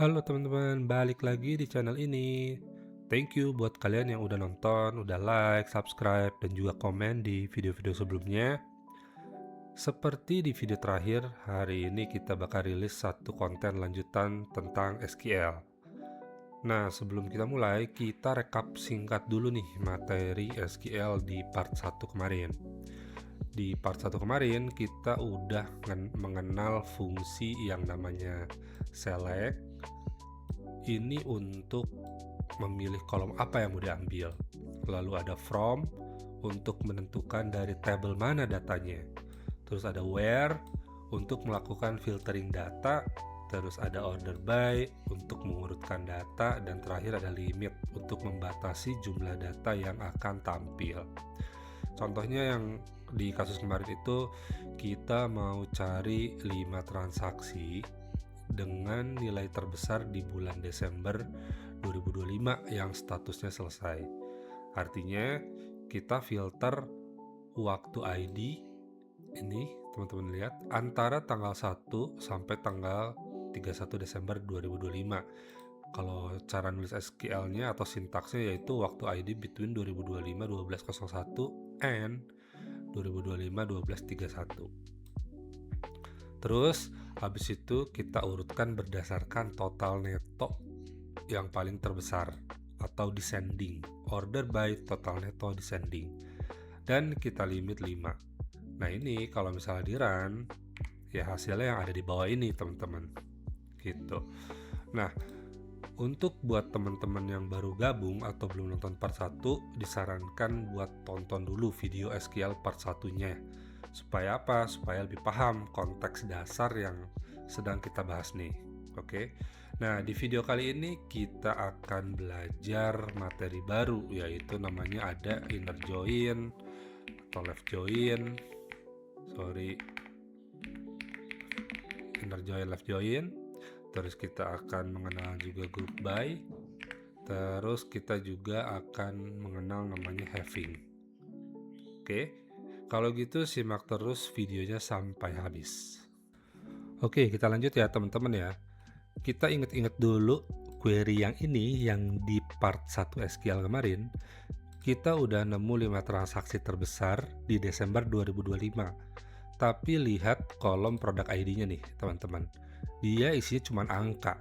Halo teman-teman, balik lagi di channel ini. Thank you buat kalian yang udah nonton, udah like, subscribe, dan juga komen di video-video sebelumnya. Seperti di video terakhir, hari ini kita bakal rilis satu konten lanjutan tentang SQL. Nah, sebelum kita mulai, kita rekap singkat dulu nih materi SQL di part 1 kemarin. Di part 1 kemarin, kita udah mengenal fungsi yang namanya select. Ini untuk memilih kolom apa yang mau diambil. Lalu ada from untuk menentukan dari tabel mana datanya. Terus ada where untuk melakukan filtering data. Terus ada order by untuk mengurutkan data. Dan terakhir ada limit untuk membatasi jumlah data yang akan tampil. Contohnya yang di kasus kemarin itu kita mau cari 5 transaksi dengan nilai terbesar di bulan Desember 2025 yang statusnya selesai. Artinya kita filter waktu ID ini, teman-teman lihat, antara tanggal 1 sampai tanggal 31 Desember 2025. Kalau cara nulis SQL-nya atau sintaksnya yaitu waktu ID between 2025 1201 and 2025 1231. Terus habis itu kita urutkan berdasarkan total neto yang paling terbesar atau descending, order by total neto descending, dan kita limit 5. Nah ini kalau misalnya di run, ya hasilnya yang ada di bawah ini teman-teman gitu. Nah untuk buat teman-teman yang baru gabung atau belum nonton part 1, disarankan buat tonton dulu video SQL part 1-nya. Supaya apa? Supaya lebih paham konteks dasar yang sedang kita bahas nih. Oke. Nah, di video kali ini kita akan belajar materi baru, yaitu namanya ada inner join atau left join. Inner join, left join. Terus kita akan mengenal juga group by. Terus kita juga akan mengenal namanya having. Oke. Kalau gitu simak terus videonya sampai habis. Oke, kita lanjut ya teman-teman ya. Kita ingat-ingat dulu query yang ini yang di part 1 SQL kemarin. Kita udah nemu 5 transaksi terbesar di Desember 2025. Tapi lihat kolom produk ID-nya nih teman-teman. Dia isinya cuma angka.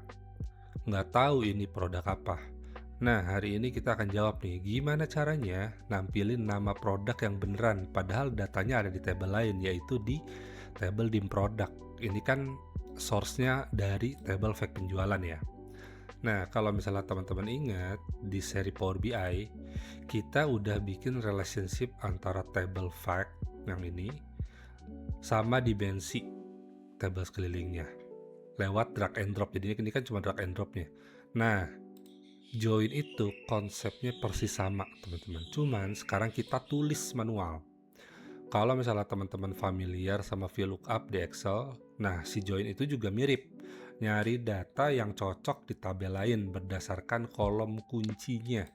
Nggak tahu ini produk apa. Nah, hari ini kita akan jawab nih, gimana caranya nampilin nama produk yang beneran, padahal datanya ada di tabel lain, yaitu di tabel dim product. Ini kan source-nya dari tabel fact penjualan ya. Nah, kalau misalnya teman-teman ingat, di seri Power BI, kita udah bikin relationship antara table fact yang ini sama dimensi tabel sekelilingnya lewat drag and drop. Jadi ini kan cuma drag and dropnya. Nah, join itu konsepnya persis sama teman-teman, cuman sekarang kita tulis manual. Kalau misalnya teman-teman familiar sama VLOOKUP di Excel, nah si join itu juga mirip, nyari data yang cocok di tabel lain berdasarkan kolom kuncinya.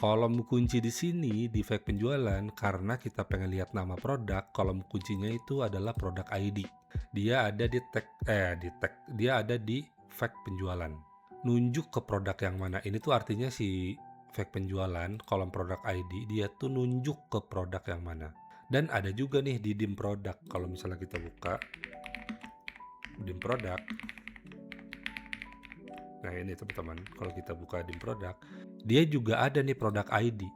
Kolom kunci di sini di fact penjualan karena kita pengen lihat nama produk, kolom kuncinya itu adalah produk ID. Dia ada di dia ada di fact penjualan. Nunjuk ke produk yang mana. Ini tuh artinya si fact penjualan, kolom produk ID, dia tuh nunjuk ke produk yang mana. Dan ada juga nih di dim product. Kalau misalnya kita buka dim product, nah ini teman-teman, kalau kita buka dim product, dia juga ada nih produk ID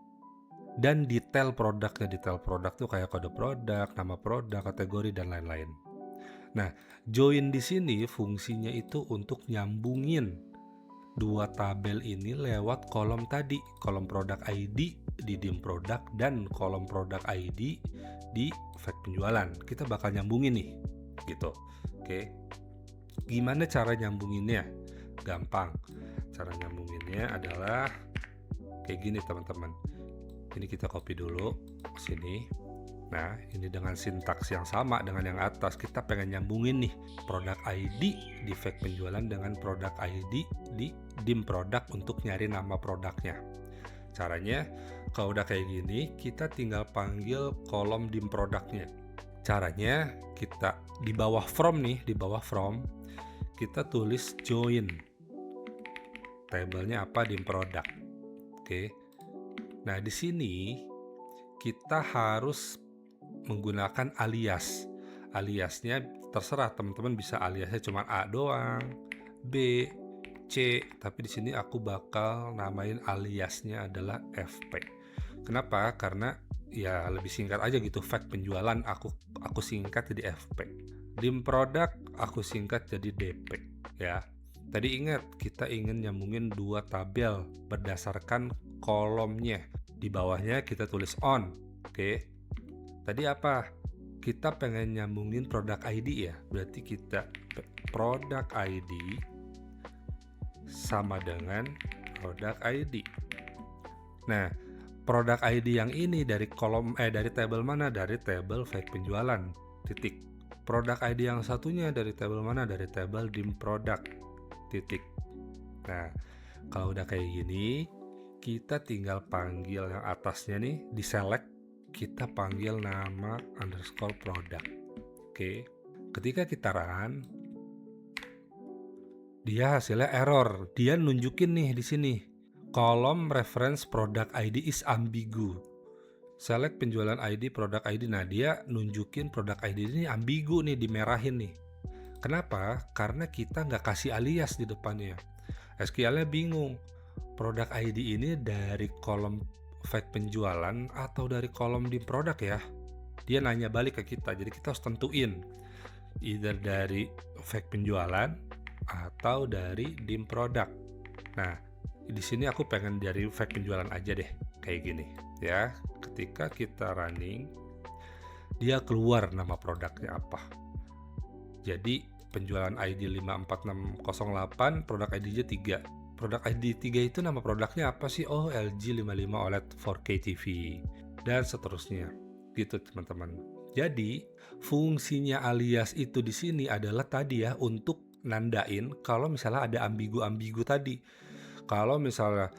dan detail produknya. Detail produk tuh kayak kode produk, nama produk, kategori, dan lain-lain. Nah, join di sini fungsinya itu untuk nyambungin dua tabel ini lewat kolom tadi, kolom produk ID di dim product dan kolom produk ID di fact penjualan. Kita bakal nyambungin nih, gitu. Oke. Gimana cara nyambunginnya? Gampang. Cara nyambunginnya adalah kayak gini teman-teman. Ini kita copy dulu sini. Nah, ini dengan sintaks yang sama dengan yang atas. Kita pengen nyambungin nih produk ID di fact penjualan dengan produk ID di dim product untuk nyari nama produknya. Caranya, kalau udah kayak gini, kita tinggal panggil kolom dim produknya. Caranya, kita di bawah from nih, di bawah from, kita tulis join. tabelnya apa, dim product. Oke. Nah, di sini kita harus menggunakan alias. Aliasnya terserah teman-teman, bisa aliasnya cuma A doang, B, C, tapi di sini aku bakal namain aliasnya adalah FP. Kenapa? Karena ya lebih singkat aja gitu. Fact penjualan aku singkat jadi FP. Dim product aku singkat jadi DP ya. Tadi ingat kita ingin nyambungin dua tabel berdasarkan kolomnya. Di bawahnya kita tulis on. Oke. Tadi apa? Kita pengen nyambungin product ID ya. Berarti kita product ID sama dengan product ID. Nah, product ID yang ini dari dari tabel mana? Dari tabel fact penjualan. Titik. Product ID yang satunya dari tabel mana? Dari tabel dim product. Titik. Nah, kalau udah kayak gini, kita tinggal panggil yang atasnya nih, di select, kita panggil nama underscore product. Oke. Ketika kita run, dia hasilnya error. Dia nunjukin nih di sini, kolom reference product ID is ambigu. Select penjualan ID, product ID. Nah, dia nunjukin product ID ini ambigu nih, dimerahin nih. Kenapa? Karena kita nggak kasih alias di depannya. SQL-nya bingung. Product ID ini dari kolom fact penjualan atau dari kolom dim product ya? Dia nanya balik ke kita. Jadi kita harus tentuin either dari fact penjualan atau dari dim product. Nah, di sini aku pengen dari fact penjualan aja deh, kayak gini ya. Ketika kita running, dia keluar nama produknya apa. Jadi penjualan ID 54608, produk ID-nya 3. Produk ID 3 itu nama produknya apa sih? Oh, LG 55 OLED 4K TV dan seterusnya. Gitu teman-teman. Jadi fungsinya alias itu di sini adalah tadi ya, untuk nandain kalau misalnya ada ambigu-ambigu tadi. Kalau misalnya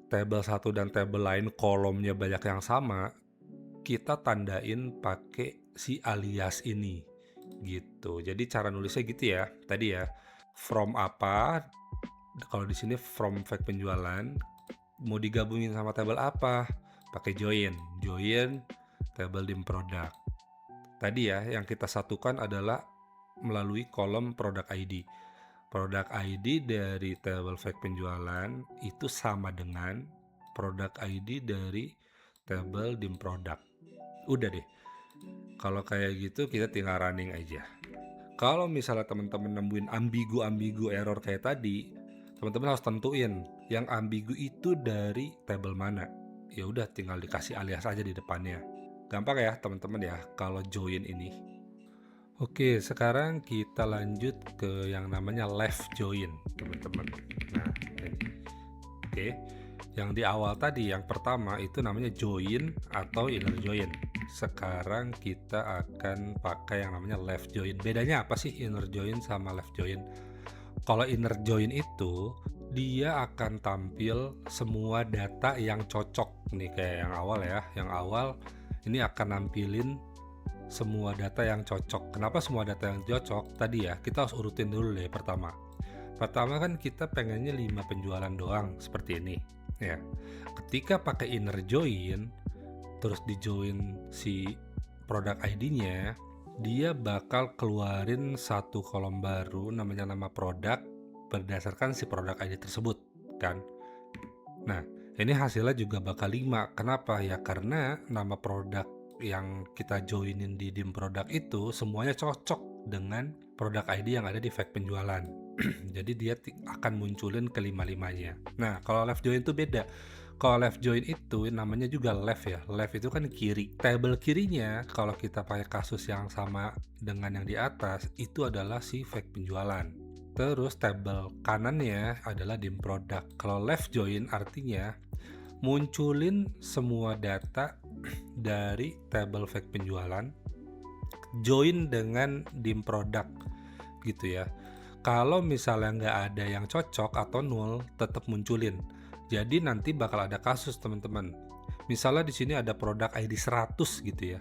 tabel satu dan tabel lain kolomnya banyak yang sama, kita tandain pakai si alias ini gitu. Jadi cara nulisnya gitu ya. Tadi ya, from apa? Kalau di sini from fact penjualan, mau digabungin sama tabel apa? Pakai join tabel dim product. Tadi ya, yang kita satukan adalah melalui kolom product ID. Product ID dari tabel fact penjualan itu sama dengan product ID dari tabel dim product. Udah deh. Kalau kayak gitu kita tinggal running aja. Kalau misalnya teman-teman nemuin ambigu error kayak tadi, teman-teman harus tentuin yang ambigu itu dari tabel mana. Ya udah, tinggal dikasih alias aja di depannya. Gampang ya teman-teman ya kalau join ini. Oke, sekarang kita lanjut ke yang namanya left join, teman-teman. Nah, ini. Oke. Yang di awal tadi, yang pertama itu namanya join atau inner join. Sekarang kita akan pakai yang namanya left join. Bedanya apa sih inner join sama left join? Kalau inner join itu, dia akan tampil semua data yang cocok. Nih kayak yang awal ya. Yang awal ini akan nampilin semua data yang cocok. Kenapa semua data yang cocok? Tadi ya, kita harus urutin dulu deh pertama. Pertama kan kita pengennya 5 penjualan doang, seperti ini. Ya, ketika pakai inner join, terus di join si product ID-nya, dia bakal keluarin satu kolom baru namanya nama produk berdasarkan si product ID tersebut kan. Nah, ini hasilnya juga bakal 5. Kenapa? Ya karena nama produk yang kita joinin di dim product itu semuanya cocok dengan produk ID yang ada di fact penjualan. Jadi dia akan munculin kelima-limanya. Nah, kalau left join itu beda. Kalau left join itu namanya juga left ya. Left itu kan kiri. Tabel kirinya kalau kita pakai kasus yang sama dengan yang di atas itu adalah si fact penjualan. Terus tabel kanannya adalah dim product. Kalau left join artinya munculin semua data dari tabel fact penjualan join dengan dim product gitu ya. Kalau misalnya nggak ada yang cocok atau nol, tetap munculin. Jadi nanti bakal ada kasus teman-teman. Misalnya di sini ada produk ID 100 gitu ya.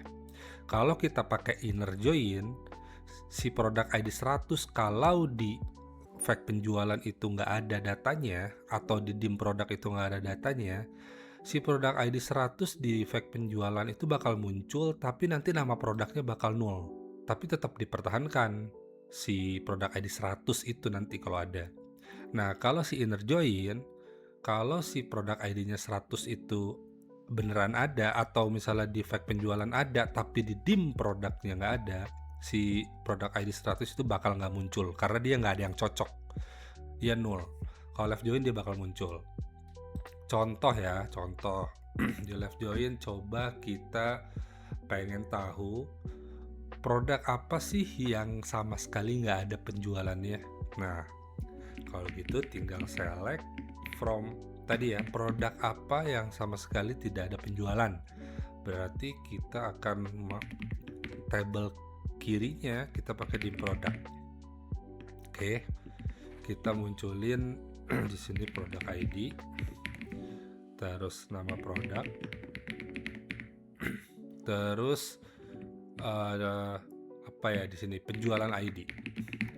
Kalau kita pakai inner join, si produk ID 100 kalau di fact penjualan itu nggak ada datanya, atau di dim produk itu nggak ada datanya, si produk ID 100 di fact penjualan itu bakal muncul, tapi nanti nama produknya bakal nol. Tapi tetap dipertahankan si produk ID 100 itu nanti kalau ada. Nah, kalau si inner join, kalau si produk ID-nya 100 itu beneran ada, atau misalnya di fact penjualan ada, tapi di dim produknya nggak ada, si produk ID 100 itu bakal nggak muncul, karena dia nggak ada yang cocok. Dia nol. Kalau left join dia bakal muncul. Contoh di left join coba kita pengen tahu produk apa sih yang sama sekali nggak ada penjualannya. Nah, kalau gitu tinggal select from tadi ya, produk apa yang sama sekali tidak ada penjualan. Berarti kita akan tabel kirinya kita pakai dim produk. Oke, kita munculin di sini produk ID, terus nama produk, terus apa ya di sini penjualan ID.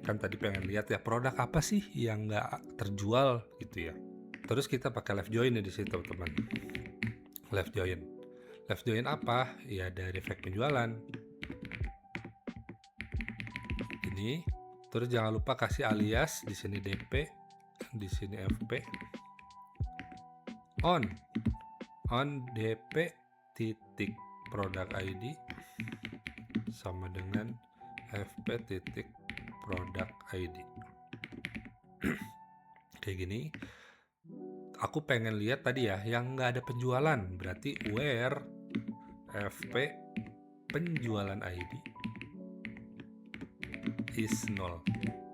Kan tadi pengen lihat ya produk apa sih yang nggak terjual gitu ya. Terus kita pakai left join di situ teman. Left join apa? Ya dari fact penjualan. Ini. Terus jangan lupa kasih alias di sini DP, di sini FP. On DP titik produk ID sama dengan FP titik produk ID. Kayak gini. Aku pengen lihat tadi ya yang nggak ada penjualan, berarti where FP penjualan ID is null.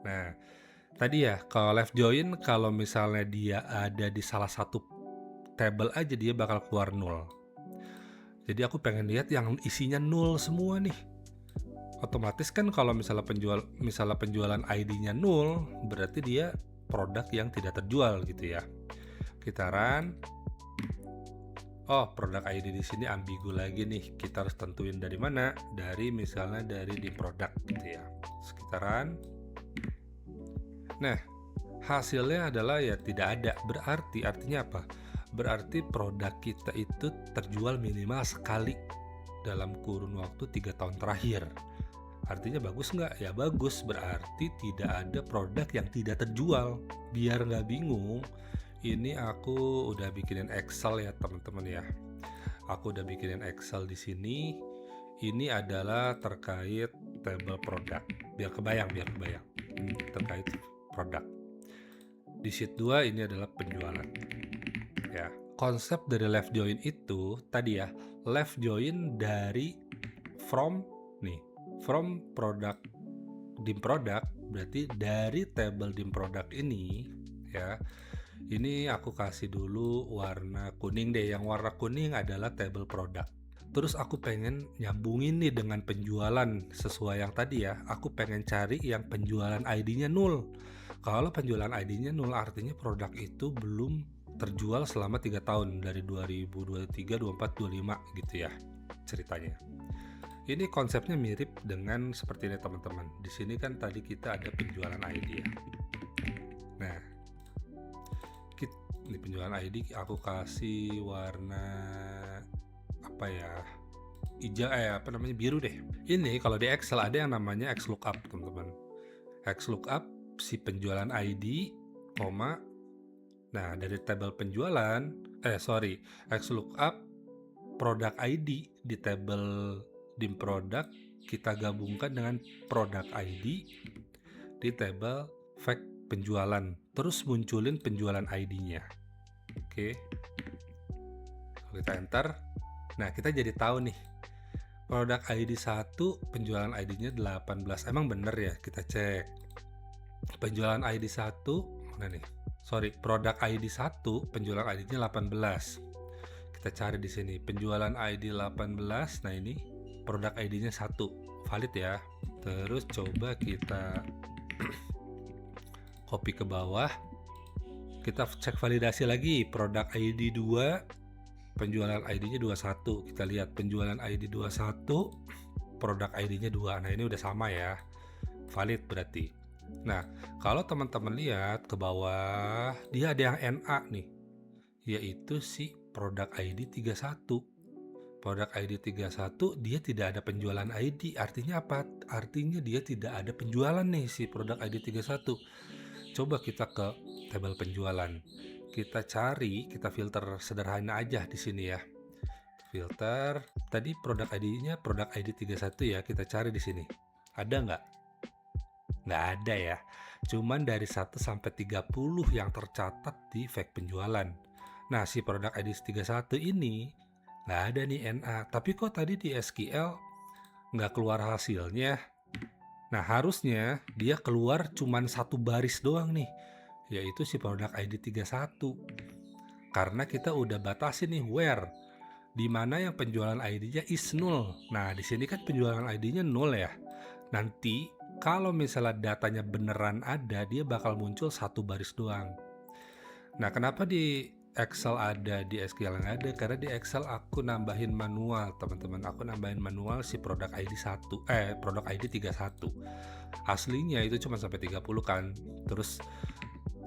Nah, tadi ya kalau left join, kalau misalnya dia ada di salah satu table aja dia bakal keluar nol. Jadi aku pengen lihat yang isinya nol semua nih. Otomatis kan kalau misalnya penjualan ID-nya nol, berarti dia produk yang tidak terjual gitu ya. Kita run. Oh, produk ID di sini ambigu lagi nih. Kita harus tentuin dari mana? Misalnya dari dim produk gitu ya. Kita run. Nah, hasilnya adalah ya tidak ada. Artinya apa? Berarti produk kita itu terjual minimal sekali dalam kurun waktu 3 tahun terakhir. Artinya bagus nggak? Ya bagus, berarti tidak ada produk yang tidak terjual. Biar nggak bingung, ini aku udah bikinin Excel ya teman-teman ya. Aku udah bikinin Excel di sini. Ini adalah terkait table produk. Biar kebayang. Terkait produk. Di sheet 2 ini adalah penjualan. Ya, konsep dari left join itu tadi ya, left join dari from produk dim produk, berarti dari table dim produk ini ya. Ini aku kasih dulu warna kuning deh. Yang warna kuning adalah table produk. Terus aku pengen nyambungin nih dengan penjualan sesuai yang tadi ya. Aku pengen cari yang penjualan ID-nya 0. Kalau penjualan ID-nya 0 artinya produk itu belum terjual selama 3 tahun dari 2023, 24, 25 gitu ya ceritanya. Ini konsepnya mirip dengan seperti ini teman-teman. Di sini kan tadi kita ada penjualan ID ya. Nah, ini penjualan ID aku kasih warna apa ya, hijau biru deh. Ini kalau di Excel ada yang namanya XLOOKUP teman-teman. XLOOKUP si penjualan ID, nah dari tabel penjualan XLOOKUP produk ID di tabel dim produk kita gabungkan dengan produk ID di tabel fact penjualan, terus munculin penjualan ID-nya. Oke. Kalau kita enter, nah kita jadi tahu nih produk ID 1 penjualan ID-nya 18. Emang bener ya? Kita cek penjualan ID 1 mana nih? Produk ID 1 penjualan ID-nya 18. Kita cari di sini penjualan ID 18. Nah ini produk ID-nya 1, valid ya. Terus coba kita copy ke bawah, kita cek validasi lagi produk ID 2 penjualan ID-nya 21. Kita lihat penjualan ID 21 produk ID-nya 2. Nah ini udah sama ya, valid berarti. Nah, kalau teman-teman lihat ke bawah, dia ada yang NA nih, yaitu si produk ID 31. Produk ID 31 dia tidak ada penjualan ID. Artinya apa? Artinya dia tidak ada penjualan nih si produk ID 31. Coba kita ke tabel penjualan. Kita cari, kita filter sederhana aja di sini ya. Filter, tadi produk ID-nya produk ID 31 ya, kita cari di sini. Ada nggak? Nggak ada ya. Cuman dari 1 sampai 30 yang tercatat di fake penjualan. Nah, si produk ID 31 ini nggak ada nih NA. Tapi kok tadi di SQL nggak keluar hasilnya? Nah, harusnya dia keluar cuman satu baris doang nih, yaitu si produk ID 31. Karena kita udah batasin nih where, di mana yang penjualan ID-nya is null. Nah, di sini kan penjualan ID-nya null ya. Nanti kalau misalnya datanya beneran ada, dia bakal muncul satu baris doang. Nah, kenapa di Excel ada, di SQL nggak ada? Karena di Excel aku nambahin manual, teman-teman. Aku nambahin manual si produk ID produk ID 31. Aslinya itu cuma sampai 30 kan. Terus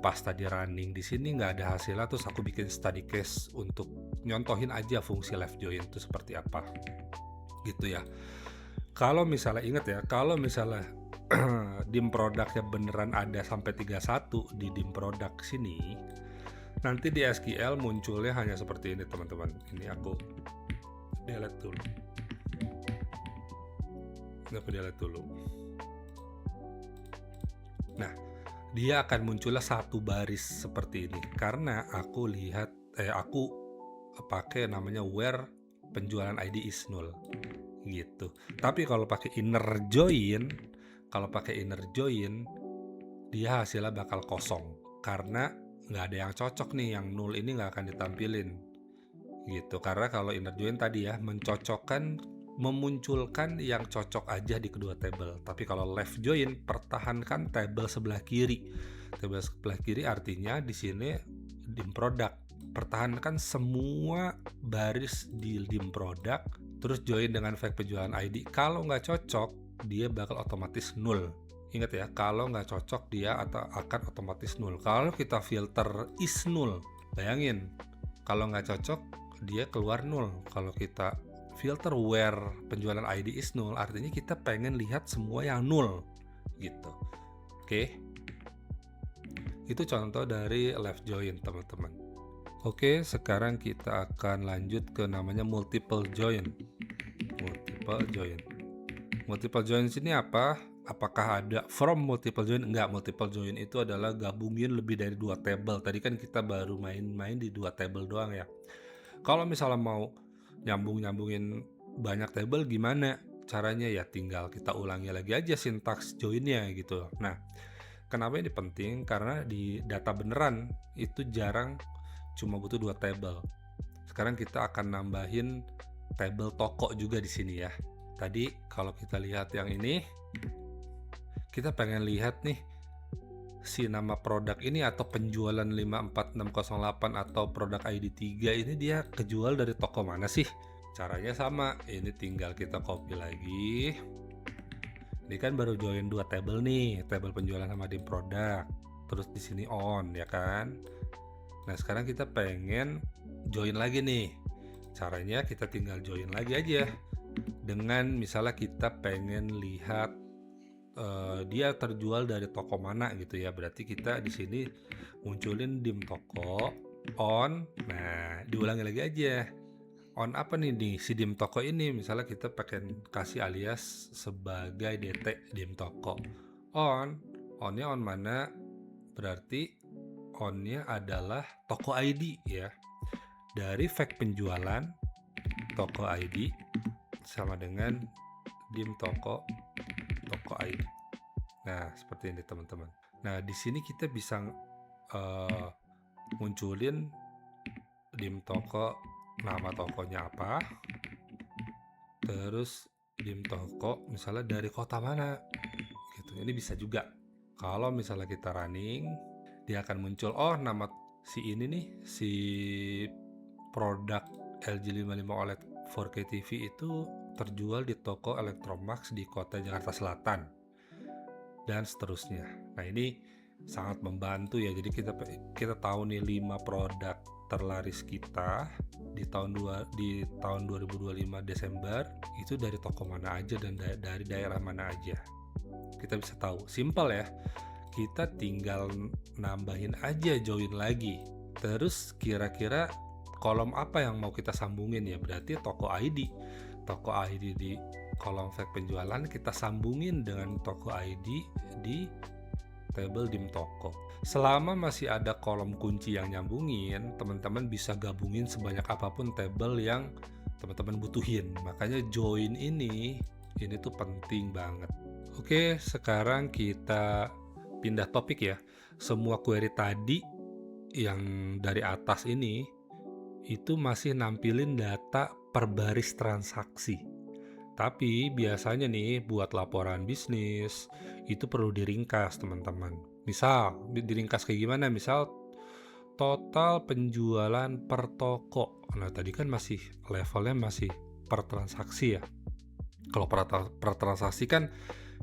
pas tadi running di sini nggak ada hasilnya, terus aku bikin study case untuk nyontohin aja fungsi left join itu seperti apa. Gitu ya. Kalau misalnya ingat ya, kalau misalnya dim produknya beneran ada sampai 31 di dim produk sini, nanti di SQL munculnya hanya seperti ini teman-teman. Ini aku delete dulu. Nah, dia akan munculnya satu baris seperti ini karena aku pakai namanya where penjualan ID is null gitu. Tapi kalau pakai inner join, dia hasilnya bakal kosong karena nggak ada yang cocok nih, yang null ini nggak akan ditampilin gitu. Karena kalau inner join tadi ya memunculkan yang cocok aja di kedua tabel. Tapi kalau left join, pertahankan tabel sebelah kiri. Tabel sebelah kiri artinya di sini dim produk. Pertahankan semua baris di dim produk, terus join dengan fake penjualan ID. Kalau nggak cocok, dia bakal otomatis null. Ingat ya, kalau nggak cocok dia akan otomatis null. Kalau kita filter is null, bayangin, kalau nggak cocok dia keluar null. Kalau kita filter where penjualan ID is null, artinya kita pengen lihat semua yang null gitu. Oke. Itu contoh dari left join, teman-teman. Oke, sekarang kita akan lanjut ke namanya multiple join. Multiple join sini apa? Apakah ada from multiple join? Enggak, multiple join itu adalah gabungin lebih dari dua table. Tadi kan kita baru main-main di dua table doang ya. Kalau misalnya mau nyambungin banyak table gimana caranya? Ya tinggal kita ulangi lagi aja sintaks joinnya gitu. Nah, kenapa ini penting? Karena di data beneran itu jarang cuma butuh dua table. Sekarang kita akan nambahin table toko juga di sini ya. Tadi kalau kita lihat yang ini, kita pengen lihat nih si nama produk ini atau penjualan 54608 atau produk ID 3 ini dia kejual dari toko mana sih? Caranya sama, ini tinggal kita copy lagi. Ini kan baru join dua table nih, table penjualan sama dim produk. Terus di sini on ya kan. Nah, sekarang kita pengen join lagi nih. Caranya kita tinggal join lagi aja. Dengan misalnya kita pengen lihat dia terjual dari toko mana gitu ya. Berarti kita di sini munculin dim toko on. Nah, diulangi lagi aja. On apa nih si dim toko ini? Misalnya kita pengen kasih alias sebagai DT dim toko. Onnya on mana? Berarti onnya adalah toko ID ya. Dari fake penjualan toko ID sama dengan dim toko ID. Nah, seperti ini teman-teman. Nah, di sini kita bisa munculin dim toko, nama tokonya apa, terus dim toko misalnya dari kota mana gitu. Ini bisa juga. Kalau misalnya kita running, dia akan muncul nama si ini nih, si produk LG 55 OLED 4K TV itu terjual di toko Electromax di kota Jakarta Selatan. dan seterusnya. Nah, ini sangat membantu ya. Jadi kita tahu nih 5 produk terlaris kita di tahun 2025 Desember itu dari toko mana aja dan dari daerah mana aja. Kita bisa tahu. Simple ya. Kita tinggal nambahin aja, join lagi. Terus kira-kira kolom apa yang mau kita sambungin ya? Berarti toko ID. Toko ID di kolom fact penjualan kita sambungin dengan toko ID di tabel dim toko. Selama masih ada kolom kunci yang nyambungin, teman-teman bisa gabungin sebanyak apapun tabel yang teman-teman butuhin. Makanya join ini tuh penting banget. Oke, sekarang kita pindah topik ya. Semua query tadi yang dari atas ini itu masih nampilin data per baris transaksi. Tapi biasanya nih buat laporan bisnis itu perlu diringkas teman-teman. Misal diringkas kayak gimana? Misal total penjualan per toko. Nah tadi kan masih levelnya masih per transaksi ya. Kalau per transaksi kan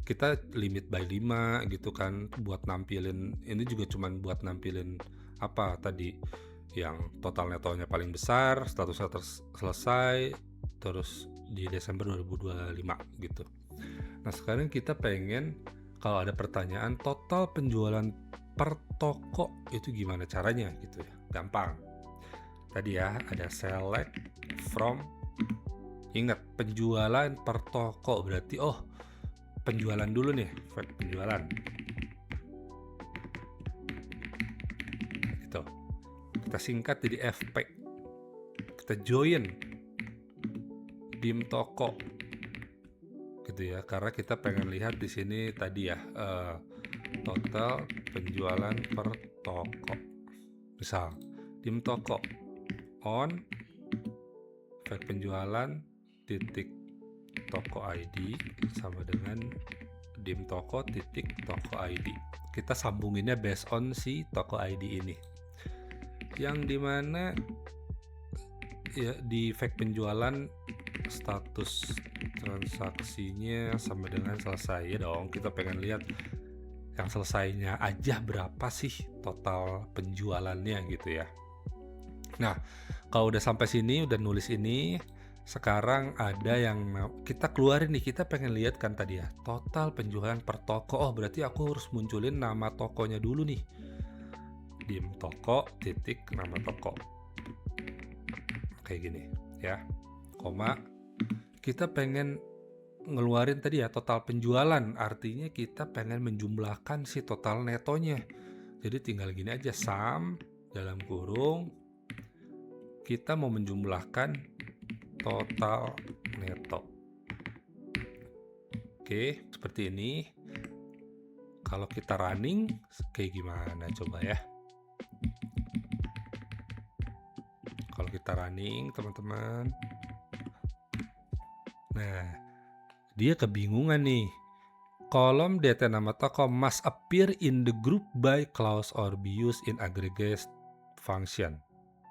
kita limit by 5 gitu kan, buat nampilin ini juga cuman buat nampilin apa tadi yang total netonya paling besar, statusnya selesai, terus di Desember 2025 gitu. Nah sekarang kita pengen kalau ada pertanyaan total penjualan per toko itu gimana caranya gitu ya, gampang. Tadi ya ada select from, ingat penjualan per toko berarti penjualan dulu nih, penjualan gitu. Kita singkat jadi FP. Kita join dim toko gitu ya, karena kita pengen lihat di sini tadi ya total penjualan per toko. Misal dim toko on fact penjualan titik toko ID sama dengan dim toko titik toko ID. Kita sambunginnya based on si toko ID ini, yang dimana ya di fact penjualan status transaksinya sama dengan selesai ya dong. Kita pengen lihat yang selesainya aja berapa sih total penjualannya gitu ya. Nah kalau udah sampai sini, udah nulis ini, sekarang ada yang kita keluarin nih. Kita pengen lihat kan tadi ya total penjualan per toko. Berarti aku harus munculin nama tokonya dulu nih, dim toko titik nama toko kayak gini ya, koma. Kita pengen ngeluarin tadi ya total penjualan, artinya kita pengen menjumlahkan si total netonya. Jadi tinggal gini aja, sum dalam kurung kita mau menjumlahkan total neto. Oke, seperti ini. Kalau kita running kayak gimana coba ya? Kalau kita running teman-teman, nah dia kebingungan nih. Kolom data nama toko must appear in the group by clause or be used in aggregate function.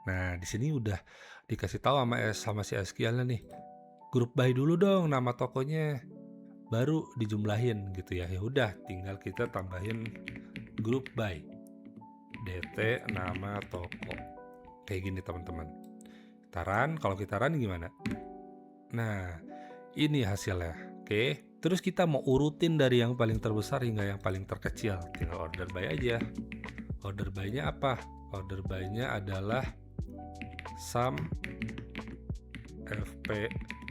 Nah di sini udah dikasih tahu sama si SQL-nya nih, group by dulu dong nama tokonya, baru dijumlahin gitu ya. Ya udah, tinggal kita tambahin group by dt nama toko kayak gini teman-teman. Kalau kita run gimana? Nah ini hasilnya. Oke. Terus kita mau urutin dari yang paling terbesar hingga yang paling terkecil. Tinggal order by aja. Order by-nya apa? Order by-nya adalah sum FP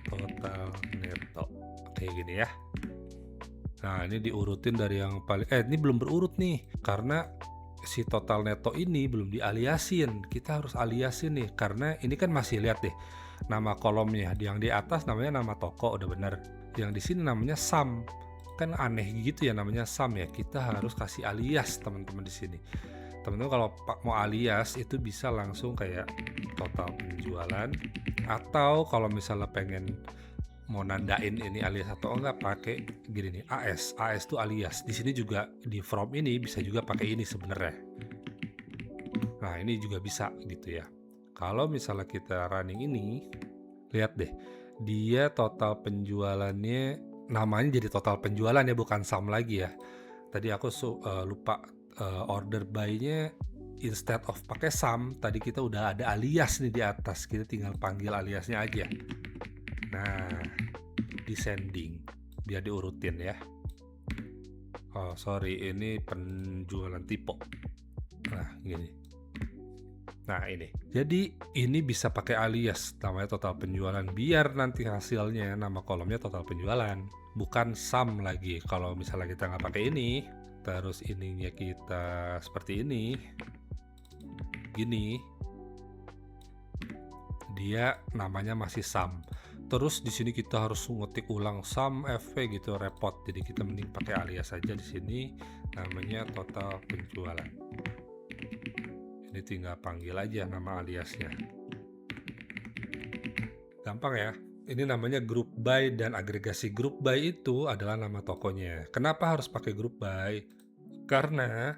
total neto. Kayak gini ya. Nah ini diurutin dari yang paling ini belum berurut nih, karena si total neto ini belum dialiasin. Kita harus aliasin nih, karena ini kan masih lihat deh nama kolomnya. Yang di atas namanya nama toko, udah bener. Yang di sini namanya sum, kan aneh gitu ya namanya sum ya. Kita harus kasih alias teman-teman di sini. Teman-teman kalau mau alias itu bisa langsung kayak total penjualan, atau kalau misalnya pengen mau nandain ini alias atau enggak, pakai gini nih, AS itu alias. Di sini juga di from ini bisa juga pakai ini sebenarnya. Nah ini juga bisa gitu ya. Kalau misalnya kita running ini, lihat deh, dia total penjualannya namanya jadi total penjualan ya, bukan sum lagi ya. tadi aku lupa order by-nya instead of pakai sum, tadi kita udah ada alias nih di atas, kita tinggal panggil aliasnya aja. Nah, descending, biar diurutin ya. Oh sorry, ini penjualan tipe. Nah gini. Nah ini, jadi ini bisa pakai alias, namanya total penjualan, biar nanti hasilnya nama kolomnya total penjualan, bukan sum lagi. Kalau misalnya kita nggak pakai ini, terus ininya kita seperti ini, gini, dia namanya masih sum. Terus di sini kita harus ngetik ulang sum FP gitu, repot. Jadi kita mending pakai alias saja di sini, namanya total penjualan. Ini tinggal panggil aja nama aliasnya. Gampang ya. Ini namanya group by, dan agregasi group by itu adalah nama tokonya. Kenapa harus pakai group by? Karena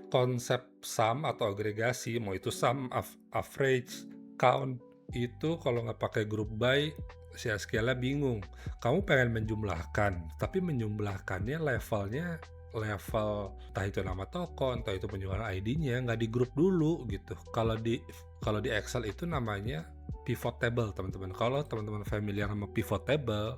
konsep sum atau agregasi, mau itu sum, average, count, itu kalau nggak pakai group by, si Askiela bingung. Kamu pengen menjumlahkan, tapi menjumlahkannya levelnya level entah itu nama toko, entah itu penjualan ID-nya, nggak di grup dulu gitu. Kalau di Excel itu namanya pivot table, teman-teman. Kalau teman-teman familiar sama pivot table,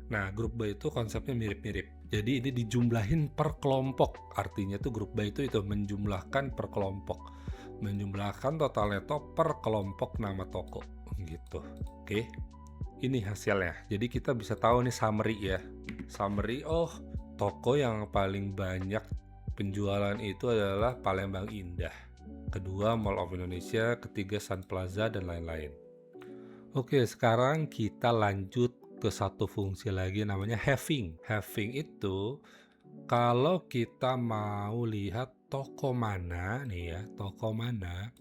nah group by itu konsepnya mirip-mirip. Jadi ini dijumlahin per kelompok. Artinya tuh group by itu menjumlahkan per kelompok, menjumlahkan total neto per kelompok nama toko gitu. Oke. Ini hasilnya. Jadi kita bisa tahu nih summary ya. Summary, oh toko yang paling banyak penjualan itu adalah Palembang Indah, kedua Mall of Indonesia, ketiga Sun Plaza, dan lain-lain. Oke, sekarang kita lanjut ke satu fungsi lagi namanya having. Having itu kalau kita mau lihat toko mana nih ya, toko mana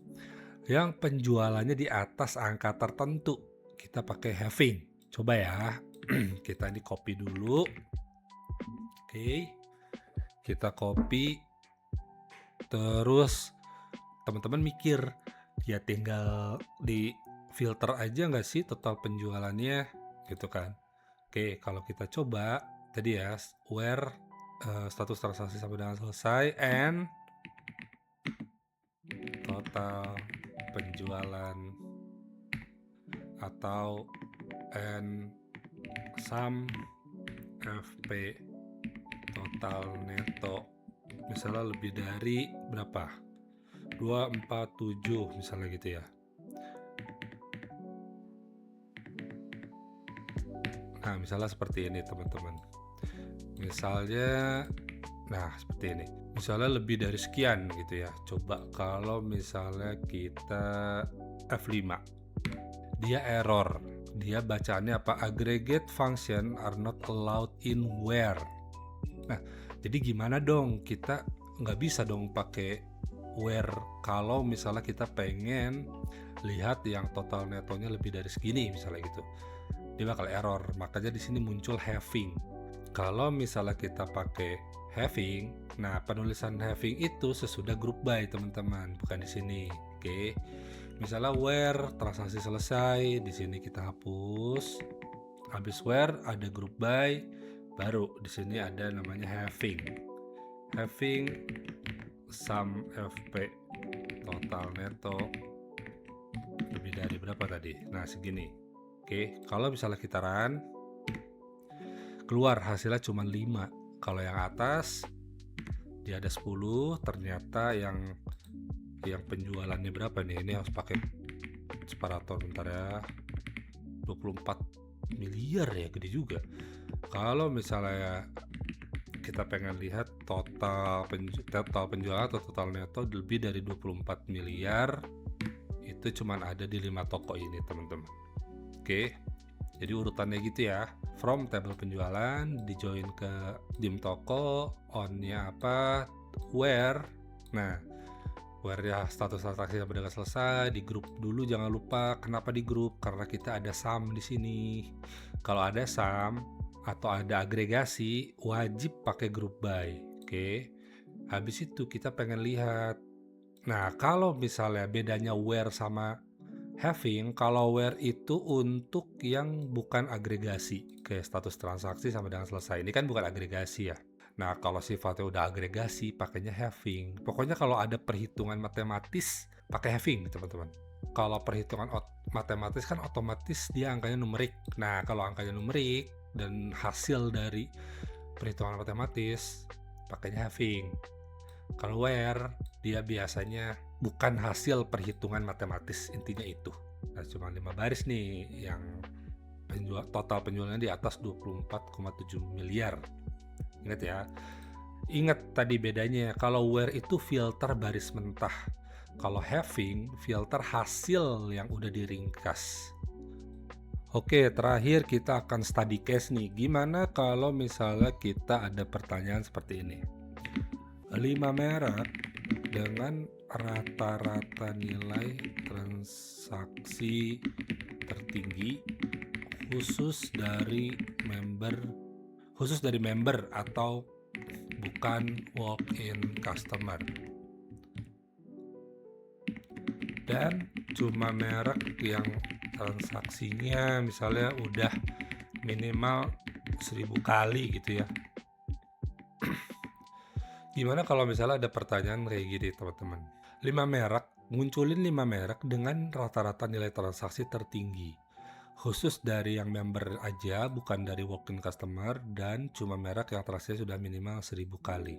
yang penjualannya di atas angka tertentu, kita pakai having. Coba ya, kita ini copy dulu. Oke, kita copy, terus teman-teman mikir, ya tinggal di filter aja nggak sih total penjualannya gitu kan. Oke, kalau kita coba tadi ya, where status transaksi sampai dengan selesai and total penjualan atau and sum FP total neto misalnya lebih dari berapa, 247 misalnya gitu ya. Nah misalnya seperti ini teman-teman, misalnya nah seperti ini, misalnya lebih dari sekian gitu ya. Coba kalau misalnya kita F5, dia error, dia bacaannya apa, aggregate function are not allowed in where. Nah, jadi gimana dong? Kita nggak bisa dong pakai where kalau misalnya kita pengen lihat yang total netonya lebih dari segini misalnya gitu. Dia bakal error. Makanya di sini muncul having. Kalau misalnya kita pakai having, nah penulisan having itu sesudah group by teman-teman, bukan di sini. Oke. Misalnya where transaksi selesai, di sini kita hapus. Habis where ada group by, baru di sini ada namanya having sum FP total neto lebih dari berapa tadi, nah segini. Oke, kalau misalnya kita run, keluar hasilnya cuma 5. Kalau yang atas dia ada 10, ternyata yang penjualannya berapa nih, ini harus pakai separator bentar ya, 24 miliar ya, gede juga. Kalau misalnya kita pengen lihat total penjualan atau total neto lebih dari 24 miliar, itu cuman ada di 5 toko ini teman-teman. Oke, jadi urutannya gitu ya, from table penjualan di join ke dim toko, on-nya apa, where. Nah where ya status transaksi sampai dengan selesai, di grup dulu jangan lupa. Kenapa di grup? Karena kita ada sum di sini. Kalau ada sum atau ada agregasi, wajib pakai group by. Oke. Habis itu kita pengen lihat. Nah, kalau misalnya bedanya where sama having, kalau where itu untuk yang bukan agregasi, kayak status transaksi sampai dengan selesai. Ini kan bukan agregasi ya. Nah, kalau sifatnya udah agregasi, pakainya halving. Pokoknya kalau ada perhitungan matematis, pakai halving, teman-teman. Kalau perhitungan matematis kan otomatis dia angkanya numerik. Nah, kalau angkanya numerik dan hasil dari perhitungan matematis, pakainya halving. Kalau where, dia biasanya bukan hasil perhitungan matematis, intinya itu. Nah, cuma 5 baris nih yang total penjualannya di atas 24,7 miliar. Ingat ya. Ingat tadi bedanya, kalau where itu filter baris mentah. Kalau halving, filter hasil yang udah diringkas. Oke, terakhir kita akan study case nih. Gimana kalau misalnya kita ada pertanyaan seperti ini. 5 merek dengan rata-rata nilai transaksi tertinggi khusus dari member atau bukan walk-in customer, dan cuma merek yang transaksinya misalnya udah minimal 1000 kali gitu ya. Gimana kalau misalnya ada pertanyaan kayak gini, teman-teman? 5 merek, munculin 5 merek dengan rata-rata nilai transaksi tertinggi khusus dari yang member aja, bukan dari walk-in customer, dan cuma merek yang transaksinya sudah minimal 1000 kali.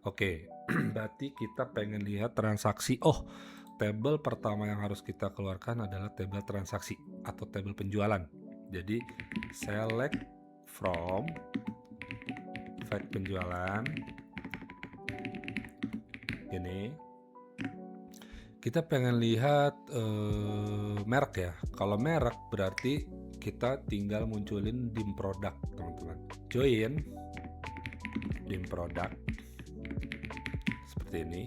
Oke, berarti kita pengen lihat transaksi. Tabel pertama yang harus kita keluarkan adalah tabel transaksi atau tabel penjualan. Jadi select from fact penjualan. Ini kita pengen lihat merek ya. Kalau merek berarti kita tinggal munculin dim product, teman-teman. Join dim product seperti ini.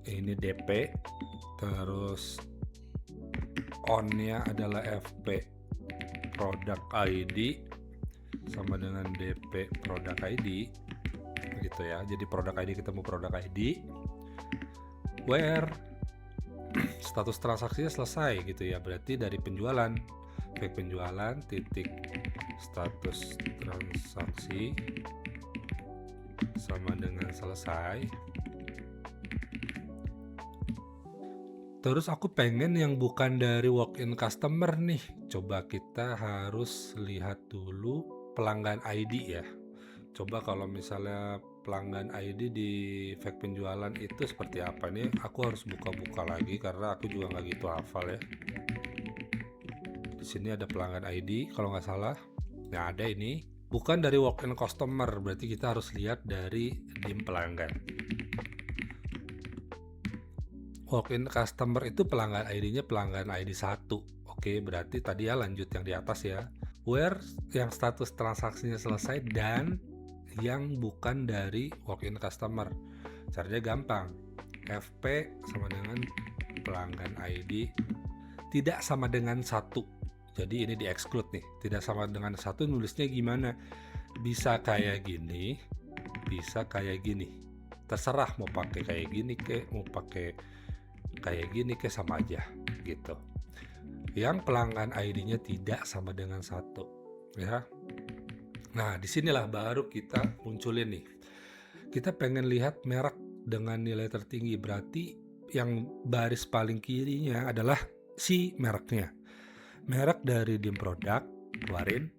Ini DP, terus on-nya adalah FP product ID sama dengan DP product ID, gitu ya. Jadi product ID ketemu product ID. Where status transaksinya selesai gitu ya, berarti dari penjualan, baik penjualan titik status transaksi sama dengan selesai. Terus aku pengen yang bukan dari walk-in customer nih. Coba kita harus lihat dulu pelanggan ID ya. Coba kalau misalnya pelanggan ID di fact penjualan itu seperti apa nih? Aku harus buka-buka lagi karena aku juga nggak gitu hafal ya. Di sini ada pelanggan ID kalau nggak salah. Nah, ada ini. Bukan dari walk-in customer, berarti kita harus lihat dari dim pelanggan. Walk-in customer itu pelanggan ID-nya pelanggan ID 1. Oke, berarti tadi ya lanjut yang di atas ya. Where yang status transaksinya selesai dan yang bukan dari walk-in customer. Caranya gampang. FP sama dengan pelanggan ID tidak sama dengan 1. Jadi ini di exclude nih. Tidak sama dengan 1 nulisnya gimana? Bisa kayak gini, bisa kayak gini. Terserah mau pakai kayak gini ke, mau pakai kayak gini ke, sama aja gitu. Yang pelanggan ID-nya tidak sama dengan 1 ya. Nah, disinilah baru kita munculin nih. Kita pengen lihat merek dengan nilai tertinggi, berarti yang baris paling kirinya adalah si mereknya. Merek dari dim product, keluarin.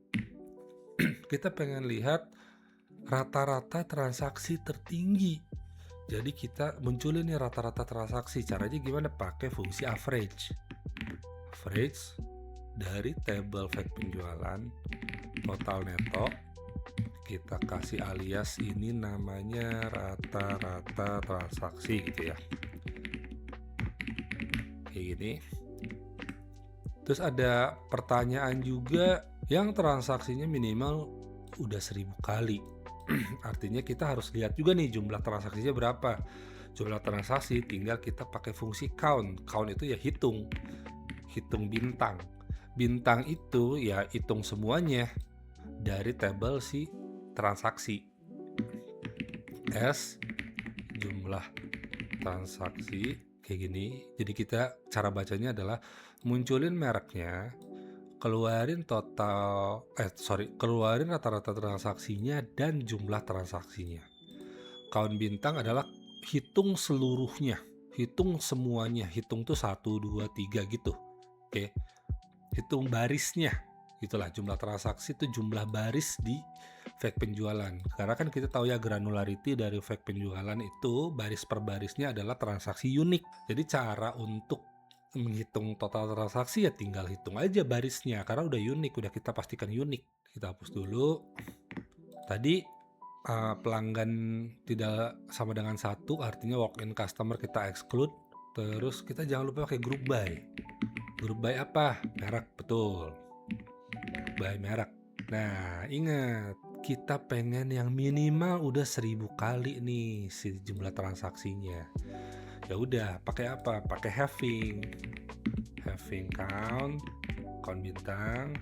Kita pengen lihat rata-rata transaksi tertinggi. Jadi kita munculin nih rata-rata transaksi. Caranya gimana? Pakai fungsi average. Average dari table fact penjualan total neto, kita kasih alias ini namanya rata-rata transaksi gitu ya, kayak gini. Terus ada pertanyaan juga yang transaksinya minimal udah 1000 kali. Artinya kita harus lihat juga nih jumlah transaksinya berapa. Jumlah transaksi tinggal kita pakai fungsi count. Count itu ya hitung bintang. Bintang itu ya hitung semuanya dari tabel si transaksi. S jumlah transaksi kayak gini. Jadi kita cara bacanya adalah munculin mereknya, keluarin keluarin rata-rata transaksinya dan jumlah transaksinya. count bintang adalah hitung seluruhnya, hitung semuanya, hitung tuh 1, 2, 3 gitu. Oke. Hitung barisnya. Itulah jumlah transaksi itu jumlah baris di fake penjualan. Karena kan kita tahu ya granularity dari fake penjualan itu baris per barisnya adalah transaksi unik. Jadi cara untuk menghitung total transaksi ya tinggal hitung aja barisnya karena udah unik, udah kita pastikan unik. Kita hapus dulu. Tadi pelanggan tidak sama dengan 1, artinya walk-in customer kita exclude. Terus kita jangan lupa pakai group by. Group by apa? Merek, betul. By merek. Nah, ingat, kita pengen yang minimal udah 1000 kali nih si jumlah transaksinya. Ya udah, pakai apa? Pakai having count bintang.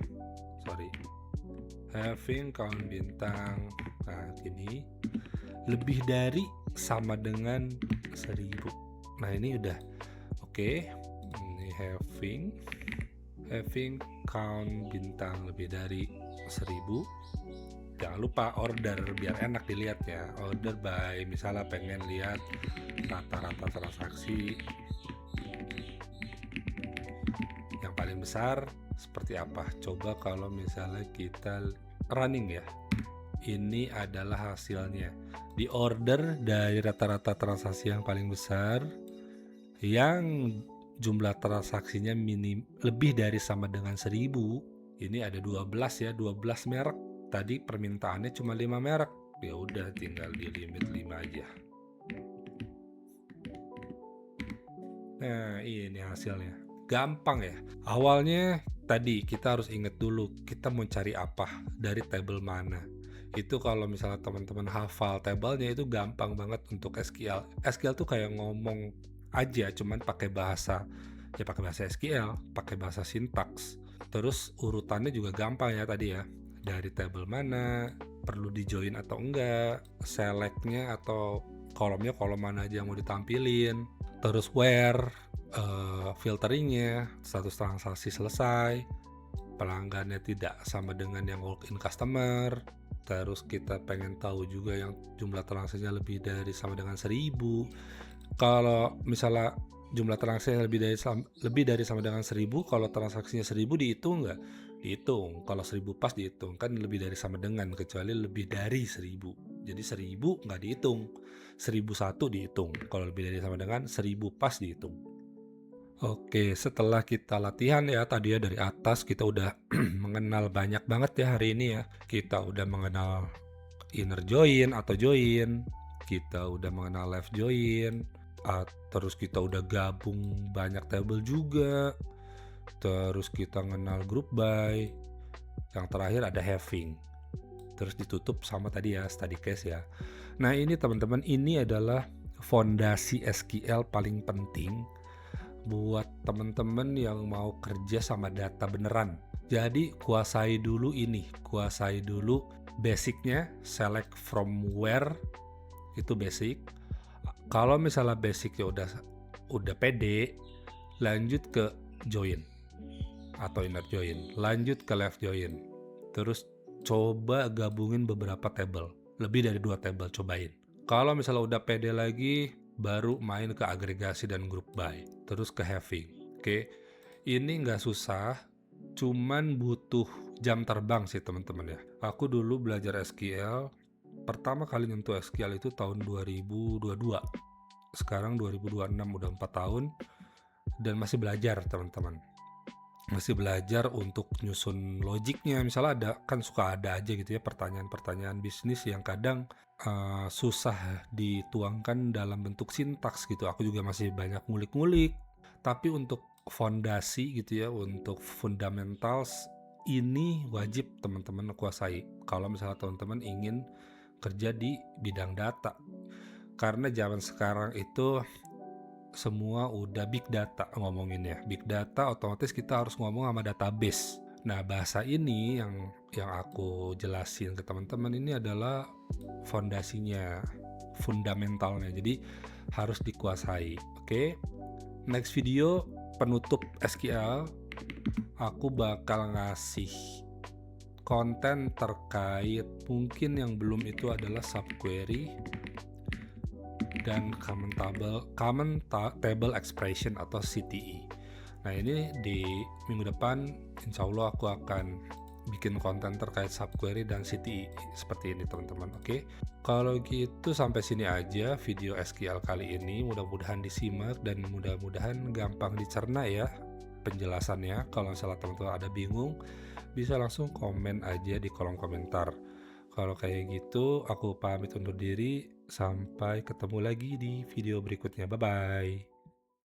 Having count bintang. Nah, gini. Lebih dari sama dengan 1000. Nah, ini udah oke. Ini having count bintang lebih dari 1000. Jangan lupa order biar enak dilihat ya. Order by misalnya pengen lihat rata-rata transaksi yang paling besar seperti apa. Coba kalau misalnya kita running ya. Ini adalah hasilnya. Di order dari rata-rata transaksi yang paling besar yang jumlah transaksinya lebih dari sama dengan 1000. Ini ada 12 ya, 12 merek. Tadi permintaannya cuma 5 merek. Ya udah tinggal di limit 5 aja. Nah, ini hasilnya. Gampang ya. Awalnya tadi kita harus ingat dulu kita mau cari apa dari table mana. Itu kalau misalnya teman-teman hafal tabelnya itu gampang banget untuk SQL. SQL tuh kayak ngomong aja, cuman pakai bahasa SQL, pakai bahasa sintaks. Terus urutannya juga gampang ya tadi ya. Dari table mana, perlu di join atau enggak, selectnya atau kolomnya kolom mana aja yang mau ditampilin. Terus where, filteringnya, status transaksi selesai, pelanggannya tidak sama dengan yang walk-in customer. Terus kita pengen tahu juga yang jumlah transaksinya lebih dari sama dengan 1000. Kalau misalnya jumlah transaksinya lebih dari sama dengan 1000, kalau transaksinya 1000 dihitung nggak? Dihitung. Kalau 1000 pas dihitung, kan lebih dari sama dengan, kecuali lebih dari 1000. Jadi 1000 nggak dihitung, 1001 dihitung. Kalau lebih dari sama dengan 1000 pas dihitung. Oke, setelah kita latihan ya tadi ya dari atas, kita udah mengenal banyak banget ya hari ini ya. Kita udah mengenal inner join atau join, kita udah mengenal left join, terus kita udah gabung banyak table juga, terus kita mengenal group by, yang terakhir ada having, terus ditutup sama tadi ya study case ya. Nah ini teman-teman, ini adalah fondasi SQL paling penting buat teman-teman yang mau kerja sama data beneran. Jadi kuasai dulu basicnya, select from where, itu basic. Kalau misalnya basicnya udah pede, lanjut ke join atau inner join, lanjut ke left join, terus coba gabungin beberapa table, lebih dari 2 table, cobain. Kalau misalnya udah pede lagi, baru main ke agregasi dan group by, terus ke having. Oke, ini nggak susah, cuman butuh jam terbang sih teman-teman ya. Aku dulu belajar SQL, pertama kali nyentuh SQL itu tahun 2022. Sekarang 2026, udah 4 tahun, dan masih belajar teman-teman. Masih belajar untuk nyusun logiknya. Misalnya suka ada aja gitu ya pertanyaan-pertanyaan bisnis yang kadang susah dituangkan dalam bentuk sintaks gitu. Aku juga masih banyak ngulik-ngulik. Tapi untuk fondasi gitu ya, untuk fundamentals, ini wajib teman-teman kuasai kalau misalnya teman-teman ingin kerja di bidang data. Karena zaman sekarang itu semua udah big data ngomonginnya. Big data otomatis kita harus ngomong sama database. Nah, bahasa ini yang aku jelasin ke teman-teman ini adalah fondasinya, fundamentalnya. Jadi harus dikuasai. Oke. Next video penutup SQL, aku bakal ngasih konten terkait, mungkin yang belum itu adalah subquery, dan Common Table Expression atau CTE. Nah, ini di minggu depan insya Allah aku akan bikin konten terkait subquery dan CTE seperti ini teman-teman. Oke, kalau gitu sampai sini aja video SQL kali ini. Mudah-mudahan disimak dan mudah-mudahan gampang dicerna ya penjelasannya. Kalau misalnya teman-teman ada bingung, bisa langsung komen aja di kolom komentar. Kalau kayak gitu, aku pamit undur diri. Sampai ketemu lagi di video berikutnya. Bye-bye.